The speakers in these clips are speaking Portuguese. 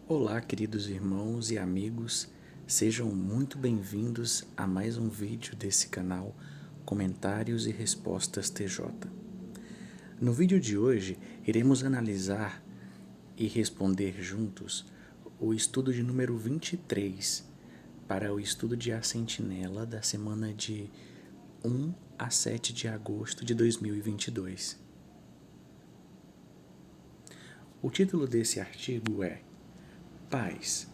Olá, queridos irmãos e amigos, sejam muito bem-vindos a mais um vídeo desse canal Comentários e Respostas TJ. No vídeo de hoje, iremos analisar e responder juntos o estudo de número 23 para o estudo de A Sentinela da semana de 1 a 7 de agosto de 2022. O título desse artigo é Pais,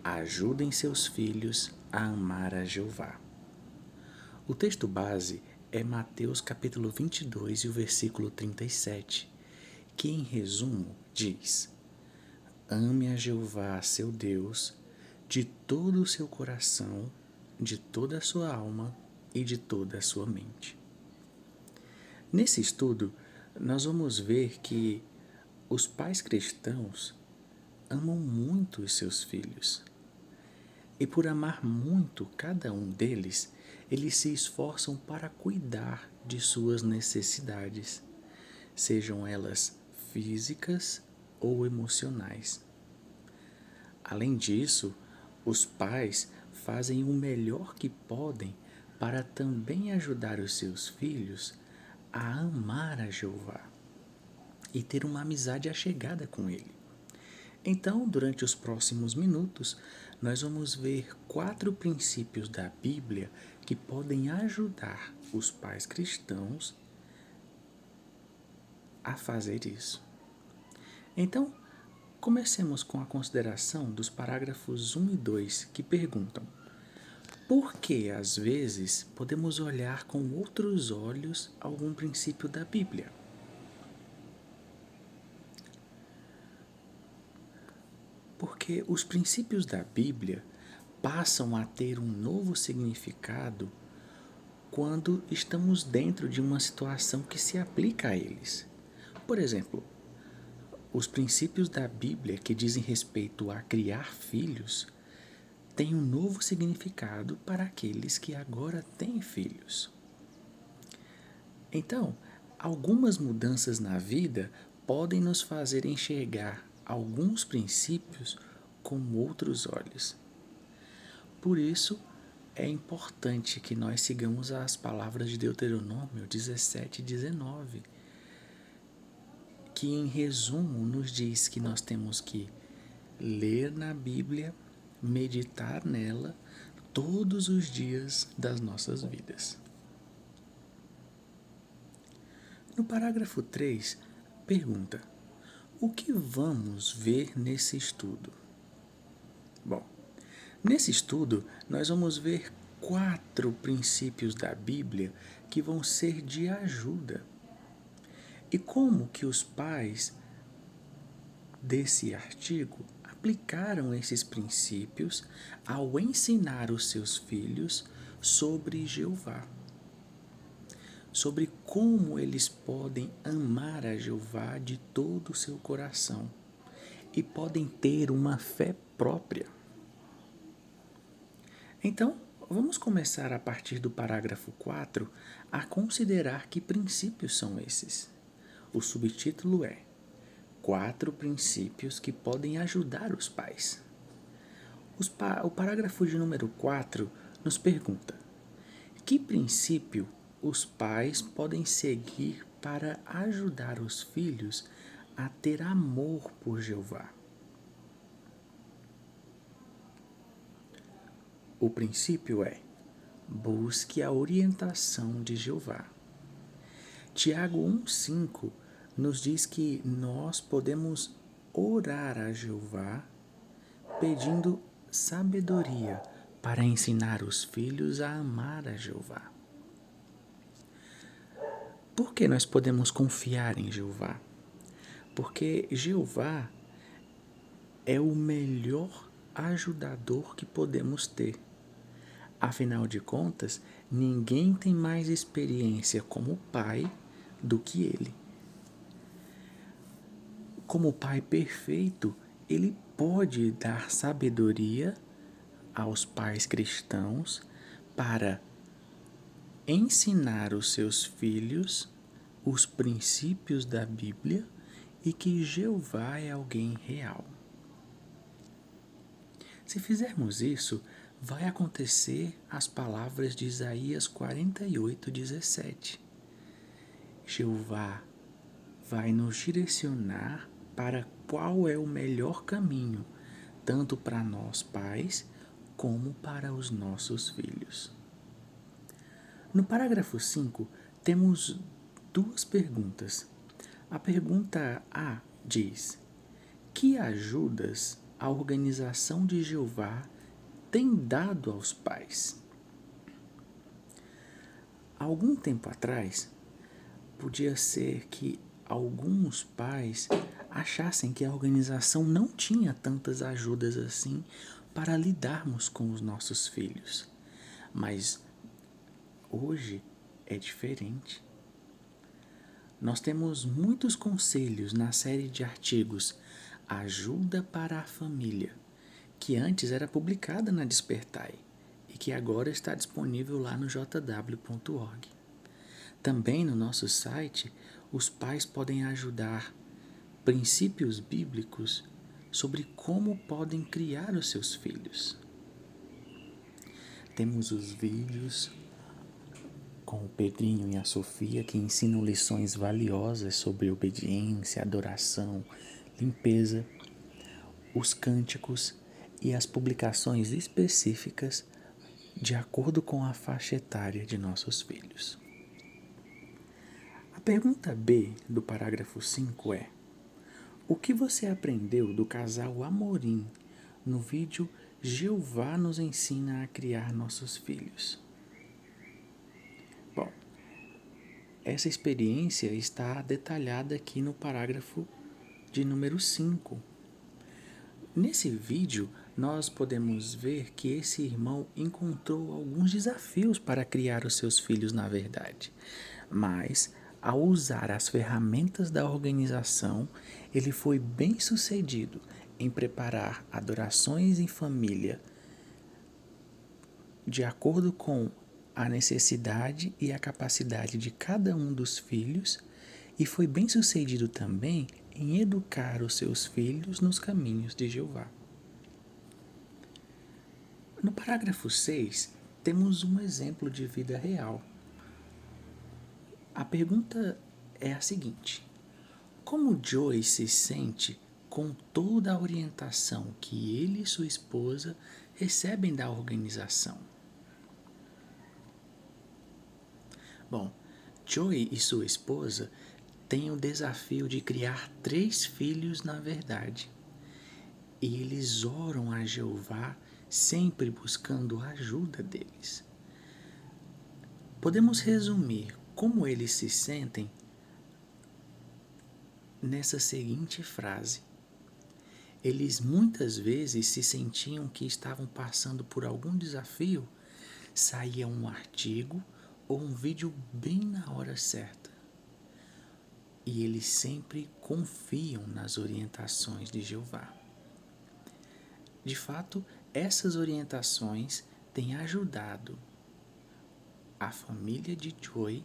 ajudem seus filhos a amar a Jeová. O texto base é Mateus capítulo 22 e o versículo 37, que em resumo diz: Ame a Jeová, seu Deus, de todo o seu coração, de toda a sua alma e de toda a sua mente. Nesse estudo, nós vamos ver que os pais cristãos amam muito os seus filhos. E por amar muito cada um deles, eles se esforçam para cuidar de suas necessidades, sejam elas físicas ou emocionais. Além disso, os pais fazem o melhor que podem para também ajudar os seus filhos a amar a Jeová e ter uma amizade achegada com Ele. Então, durante os próximos minutos, nós vamos ver 4 princípios da Bíblia que podem ajudar os pais cristãos a fazer isso. Então, comecemos com a consideração dos parágrafos 1 e 2 que perguntam: por que às vezes podemos olhar com outros olhos algum princípio da Bíblia? Porque os princípios da Bíblia passam a ter um novo significado quando estamos dentro de uma situação que se aplica a eles. Por exemplo, os princípios da Bíblia que dizem respeito a criar filhos têm um novo significado para aqueles que agora têm filhos. Então, algumas mudanças na vida podem nos fazer enxergar alguns princípios com outros olhos. Por isso, é importante que nós sigamos as palavras de Deuteronômio 17 e 19, que em resumo nos diz que nós temos que ler na Bíblia, meditar nela todos os dias das nossas vidas. No parágrafo 3, pergunta: o que vamos ver nesse estudo? Bom, nesse estudo nós vamos ver 4 princípios da Bíblia que vão ser de ajuda. E como que os pais desse artigo aplicaram esses princípios ao ensinar os seus filhos sobre Jeová, sobre como eles podem amar a Jeová de todo o seu coração e podem ter uma fé própria. Então, vamos começar a partir do parágrafo 4 a considerar que princípios são esses. O subtítulo é 4 princípios que podem ajudar os pais. O parágrafo de número 4 nos pergunta: que princípio os pais podem seguir para ajudar os filhos a ter amor por Jeová? O princípio é: busque a orientação de Jeová. Tiago 1,5 nos diz que nós podemos orar a Jeová pedindo sabedoria para ensinar os filhos a amar a Jeová. Por que nós podemos confiar em Jeová? Porque Jeová é o melhor ajudador que podemos ter. Afinal de contas, ninguém tem mais experiência como pai do que ele. Como pai perfeito, ele pode dar sabedoria aos pais cristãos para ensinar os seus filhos os princípios da Bíblia e que Jeová é alguém real. Se fizermos isso, vai acontecer as palavras de Isaías 48:17. Jeová vai nos direcionar para qual é o melhor caminho, tanto para nós pais como para os nossos filhos. No parágrafo 5, temos duas perguntas. A pergunta A diz: que ajudas a organização de Jeová tem dado aos pais? Algum tempo atrás, podia ser que alguns pais achassem que a organização não tinha tantas ajudas assim para lidarmos com os nossos filhos. Mas hoje é diferente. Nós temos muitos conselhos na série de artigos Ajuda para a Família, que antes era publicada na Despertai e que agora está disponível lá no jw.org. Também no nosso site, os pais podem ajudar princípios bíblicos sobre como podem criar os seus filhos. Temos os vídeos com o Pedrinho e a Sofia que ensinam lições valiosas sobre obediência, adoração, limpeza, os cânticos e as publicações específicas de acordo com a faixa etária de nossos filhos. A pergunta B do parágrafo 5 é: o que você aprendeu do casal Amorim no vídeo Jeová nos ensina a criar nossos filhos? Bom, essa experiência está detalhada aqui no parágrafo de número 5. Nesse vídeo, nós podemos ver que esse irmão encontrou alguns desafios para criar os seus filhos na verdade, mas ao usar as ferramentas da organização, ele foi bem sucedido em preparar adorações em família de acordo com a necessidade e a capacidade de cada um dos filhos, e foi bem sucedido também em educar os seus filhos nos caminhos de Jeová. No parágrafo 6, temos um exemplo de vida real. A pergunta é a seguinte: como Joey se sente com toda a orientação que ele e sua esposa recebem da organização? Bom, Joey e sua esposa têm o desafio de criar 3 filhos na verdade. E eles oram a Jeová sempre buscando a ajuda deles. Podemos resumir como eles se sentem nessa seguinte frase: eles muitas vezes se sentiam que estavam passando por algum desafio, saía um artigo ou um vídeo bem na hora certa. E eles sempre confiam nas orientações de Jeová. De fato, essas orientações têm ajudado a família de Joey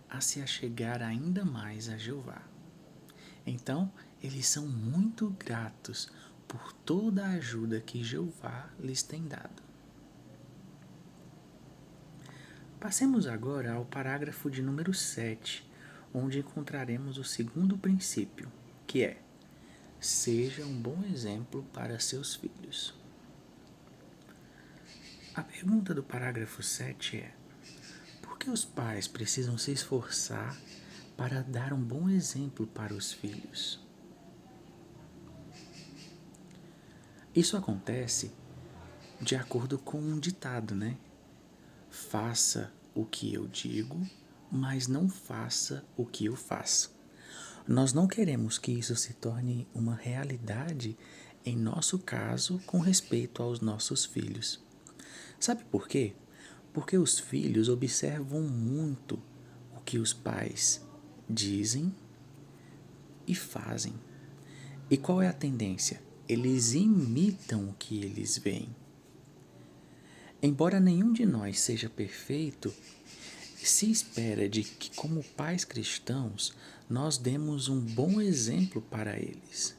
a se achegar ainda mais a Jeová. Então, eles são muito gratos por toda a ajuda que Jeová lhes tem dado. Passemos agora ao parágrafo de número 7, onde encontraremos o segundo princípio, que é: seja um bom exemplo para seus filhos. A pergunta do parágrafo 7 é: por que os pais precisam se esforçar para dar um bom exemplo para os filhos? Isso acontece de acordo com um ditado, né? Faça o que eu digo, mas não faça o que eu faço. Nós não queremos que isso se torne uma realidade em nosso caso com respeito aos nossos filhos. Sabe por quê? Porque os filhos observam muito o que os pais dizem e fazem. E qual é a tendência? Eles imitam o que eles veem. Embora nenhum de nós seja perfeito, se espera de que, como pais cristãos, nós demos um bom exemplo para eles.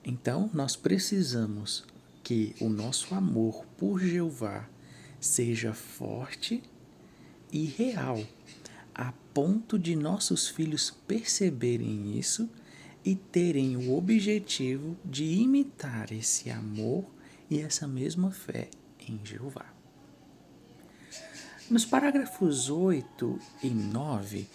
Então, nós precisamos que o nosso amor por Jeová seja forte e real, a ponto de nossos filhos perceberem isso e terem o objetivo de imitar esse amor e essa mesma fé em Jeová. Nos parágrafos 8 e 9,